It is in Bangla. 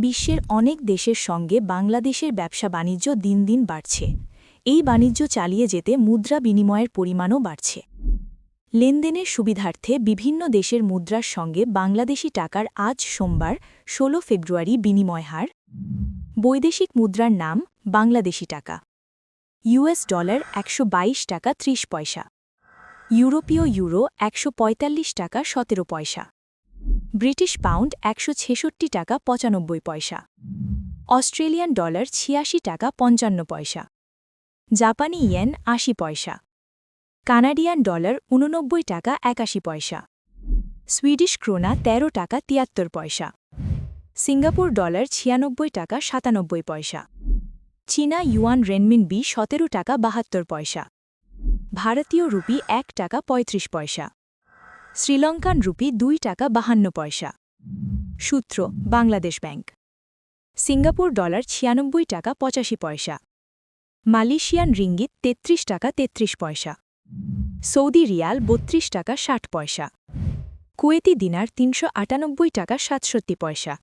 বিশ্বের অনেক দেশের সঙ্গে বাংলাদেশের ব্যবসা বাণিজ্য দিন দিন বাড়ছে। এই বাণিজ্য চালিয়ে যেতে মুদ্রা বিনিময়ের পরিমাণও বাড়ছে। লেনদেনের সুবিধার্থে বিভিন্ন দেশের মুদ্রার সঙ্গে বাংলাদেশি টাকার আজ সোমবার ১৬ ফেব্রুয়ারি বিনিময় হার। বৈদেশিক মুদ্রার নাম বাংলাদেশি টাকা, US ডলার ১২২ টাকা ৩০ পয়সা, ইউরোপীয় ইউরো ১৪৫ টাকা ১৭ পয়সা, ব্রিটিশ পাউন্ড ১৬৬ টাকা ৯৫ পয়সা, অস্ট্রেলিয়ান ডলার ৮৬ টাকা ৫৫ পয়সা, জাপানি ইয়েন ৮০ পয়সা, কানাডিয়ান ডলার ৮৯ টাকা ৮১ পয়সা, সুইডিশ ক্রোনা ১৩ টাকা ৭৩ পয়সা, সিঙ্গাপুর ডলার ৯৬ টাকা ৯৭ পয়সা, চীনা ইউয়ান রেনমিনবি ১৭ টাকা ৭২ পয়সা, ভারতীয় রুপি ১ টাকা ৩৫ পয়সা, শ্রীলঙ্কান রুপি ২ টাকা ৫২ পয়সা। সূত্র বাংলাদেশ ব্যাংক। সিঙ্গাপুর ডলার ৯৬ টাকা ৮৫ পয়সা, মালয়েশিয়ান রিঙ্গিত ৩৩ টাকা ৩৩ পয়সা, সৌদি রিয়াল ৩২ টাকা ৬০ পয়সা, কুয়েতি দিনার ৩৯৮ টাকা ৬৭ পয়সা।